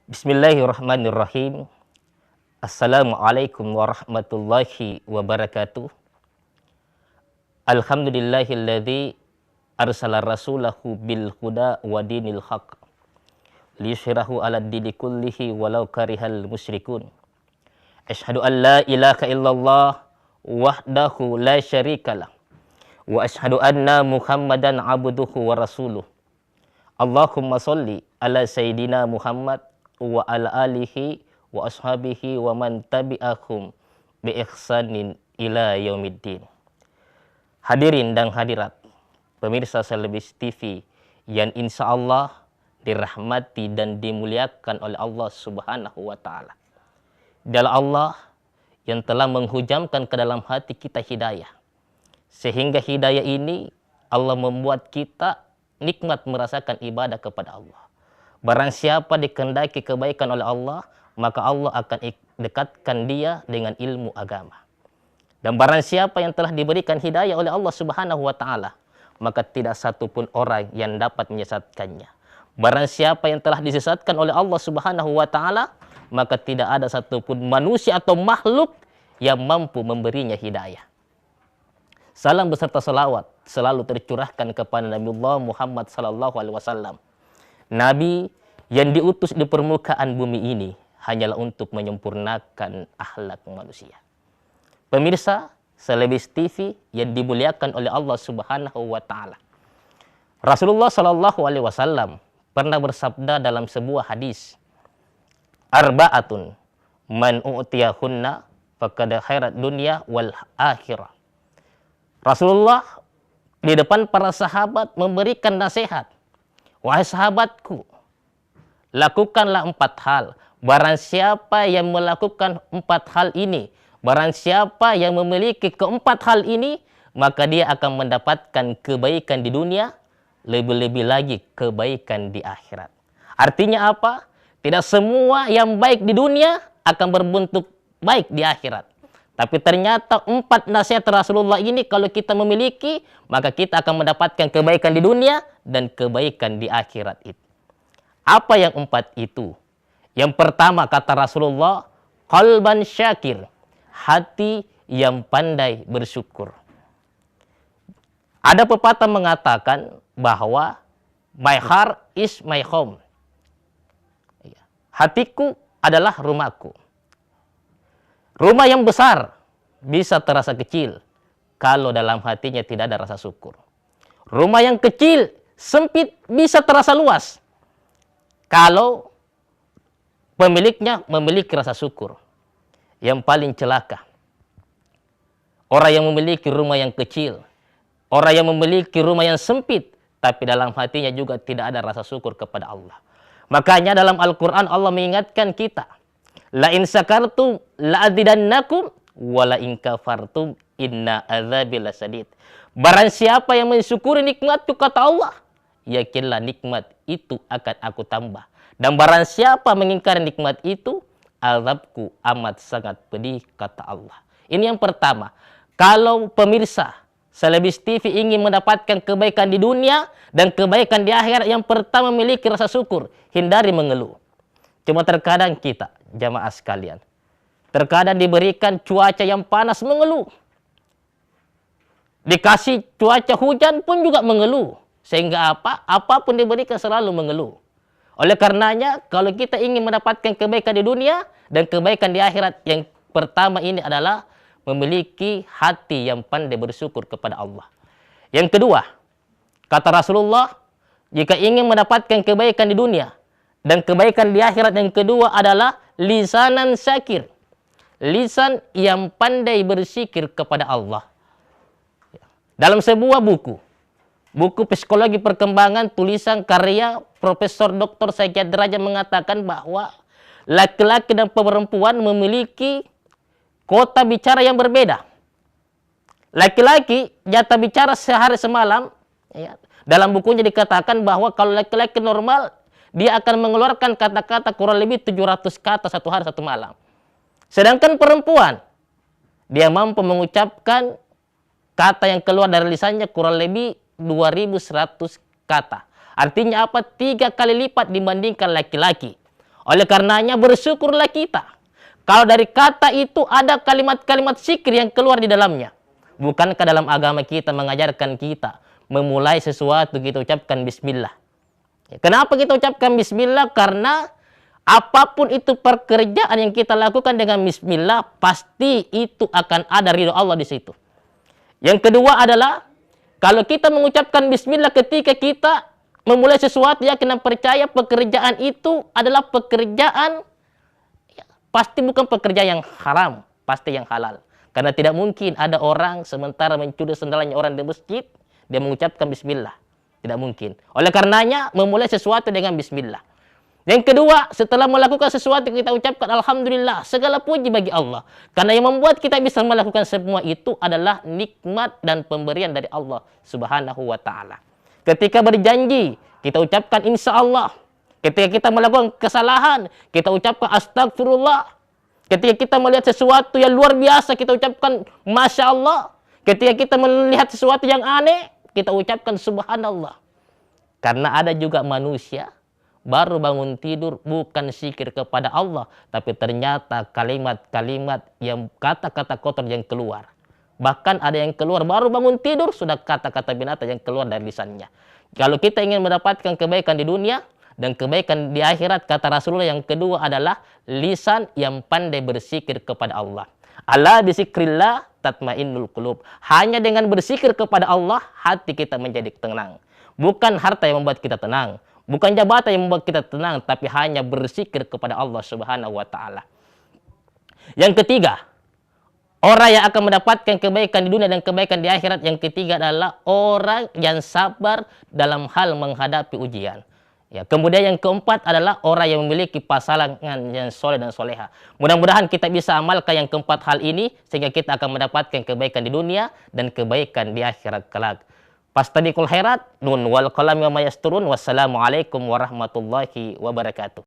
Bismillahirrahmanirrahim. Assalamualaikum warahmatullahi wabarakatuh. Alhamdulillahilladzi arsala rasulahu bil huda wa dinil haq liyushhirahu 'alad dini kullihi walau karihal musyrikun. Asyhadu an la ilaha illallah wahdahu la syarikalah wa asyhadu anna Muhammadan abduhu wa rasuluh. Allahumma sholli ala sayyidina Muhammad wa ala alihi wa ashabihi wa man tabi'ahum bi ihsanin ila yaumiddin. Hadirin dan hadirat pemirsa Selebis TV yang insya Allah dirahmati dan dimuliakan oleh Allah Subhanahu wa ta'ala. Dialah Allah yang telah menghujamkan ke dalam hati kita hidayah, sehingga hidayah ini Allah membuat kita nikmat merasakan ibadah kepada Allah. Barang siapa dikehendaki kebaikan oleh Allah, maka Allah akan dekatkan dia dengan ilmu agama. Dan barang siapa yang telah diberikan hidayah oleh Allah Subhanahu wa ta'ala, maka tidak satupun orang yang dapat menyesatkannya. Barang siapa yang telah disesatkan oleh Allah Subhanahu wa ta'ala, maka tidak ada satupun manusia atau makhluk yang mampu memberinya hidayah. Salam beserta salawat selalu tercurahkan kepada Nabiullah Muhammad sallallahu alaihi wasallam. Nabi yang diutus di permukaan bumi ini hanyalah untuk menyempurnakan akhlak manusia. Pemirsa Selebis TV yang dimuliakan oleh Allah Subhanahu wa ta'ala. Rasulullah sallallahu alaihi wasallam pernah bersabda dalam sebuah hadis, "Arba'atun man u'tiyahunna faqad khairat dunya wal akhirah." Rasulullah di depan para sahabat memberikan nasihat. Wahai sahabatku, lakukanlah 4 hal. Barang siapa yang melakukan 4 hal ini, barang siapa yang memiliki keempat hal ini, maka dia akan mendapatkan kebaikan di dunia, lebih-lebih lagi kebaikan di akhirat. Artinya apa? Tidak semua yang baik di dunia akan berbentuk baik di akhirat. Tapi ternyata 4 nasihat Rasulullah ini kalau kita memiliki, maka kita akan mendapatkan kebaikan di dunia dan kebaikan di akhirat itu. Apa yang 4 itu? Yang pertama kata Rasulullah, qalban syakir, hati yang pandai bersyukur. Ada pepatah mengatakan bahwa my heart is my home. Hatiku adalah rumahku. Rumah yang besar bisa terasa kecil kalau dalam hatinya tidak ada rasa syukur. Rumah yang kecil, sempit bisa terasa luas kalau pemiliknya memiliki rasa syukur. Yang paling celaka, orang yang memiliki rumah yang kecil, orang yang memiliki rumah yang sempit, tapi dalam hatinya juga tidak ada rasa syukur kepada Allah. Makanya dalam Al-Quran Allah mengingatkan kita, la in syakartum la azidannakum wa la in kafartum inna adzabi lasadid. Barang siapa yang mensyukuri nikmatku kata Allah, yakinlah nikmat itu akan aku tambah. Dan barang siapa mengingkari nikmat itu, azabku amat sangat pedih kata Allah. Ini yang pertama. Kalau pemirsa Selebis TV ingin mendapatkan kebaikan di dunia dan kebaikan di akhirat, yang pertama memiliki rasa syukur, hindari mengeluh. Cuma terkadang kita, jamaah sekalian, terkadang diberikan cuaca yang panas mengeluh. Dikasih cuaca hujan pun juga mengeluh. Sehingga apa? Apapun diberikan selalu mengeluh. Oleh karenanya, kalau kita ingin mendapatkan kebaikan di dunia dan kebaikan di akhirat, yang pertama ini adalah memiliki hati yang pandai bersyukur kepada Allah. Yang kedua, kata Rasulullah, jika ingin mendapatkan kebaikan di dunia dan kebaikan di akhirat, yang kedua adalah lisanan syakir. Lisan yang pandai berzikir kepada Allah. Dalam sebuah buku psikologi perkembangan tulisan karya Profesor Dr. Syed Derajat mengatakan bahwa laki-laki dan perempuan memiliki kota bicara yang berbeda. Laki-laki jatah bicara sehari semalam, ya, dalam bukunya dikatakan bahwa kalau laki-laki normal, dia akan mengeluarkan kata-kata kurang lebih 700 kata satu hari satu malam. Sedangkan perempuan, dia mampu mengucapkan kata yang keluar dari lisannya kurang lebih 2100 kata. Artinya apa? 3 kali lipat dibandingkan laki-laki. Oleh karenanya bersyukurlah kita kalau dari kata itu ada kalimat-kalimat zikir yang keluar di dalamnya. Bukankah dalam agama kita mengajarkan kita memulai sesuatu kita ucapkan bismillah. Kenapa kita ucapkan bismillah? Karena apapun itu pekerjaan yang kita lakukan dengan bismillah, pasti itu akan ada ridho Allah di situ. Yang kedua adalah kalau kita mengucapkan bismillah ketika kita memulai sesuatu, yakin dan percaya pekerjaan itu adalah pekerjaan pasti bukan pekerjaan yang haram, pasti yang halal. Karena tidak mungkin ada orang sementara mencuri sendalanya orang di masjid, dia mengucapkan bismillah. Tidak mungkin. Oleh karenanya memulai sesuatu dengan bismillah. Yang kedua, setelah melakukan sesuatu kita ucapkan alhamdulillah, segala puji bagi Allah. Karena yang membuat kita bisa melakukan semua itu adalah nikmat dan pemberian dari Allah Subhanahu wa taala. Ketika berjanji, kita ucapkan insya Allah. Ketika kita melakukan kesalahan, kita ucapkan astagfirullah. Ketika kita melihat sesuatu yang luar biasa, kita ucapkan masya Allah. Ketika kita melihat sesuatu yang aneh, kita ucapkan subhanallah. Karena ada juga manusia baru bangun tidur bukan zikir kepada Allah, tapi ternyata kalimat-kalimat yang kata-kata kotor yang keluar. Bahkan ada yang keluar baru bangun tidur sudah kata-kata binatang yang keluar dari lisannya. Kalau kita ingin mendapatkan kebaikan di dunia dan kebaikan di akhirat, kata Rasulullah yang kedua adalah lisan yang pandai berzikir kepada Allah. Ala bizikrillah tatmainnul qulub. Hanya dengan berzikir kepada Allah hati kita menjadi tenang. Bukan harta yang membuat kita tenang, bukan jabatan yang membuat kita tenang, tapi hanya berzikir kepada Allah Subhanahu wa taala. Yang ketiga, orang yang akan mendapatkan kebaikan di dunia dan kebaikan di akhirat, yang ketiga adalah orang yang sabar dalam hal menghadapi ujian. Ya, kemudian yang keempat adalah orang yang memiliki pasangan yang soleh dan soleha. Mudah-mudahan kita bisa amalkan yang keempat hal ini sehingga kita akan mendapatkan kebaikan di dunia dan kebaikan di akhirat kelak. Fastabiqul khairat, nun wal qalami wa mayasturun. Wassalamualaikum warahmatullahi wabarakatuh.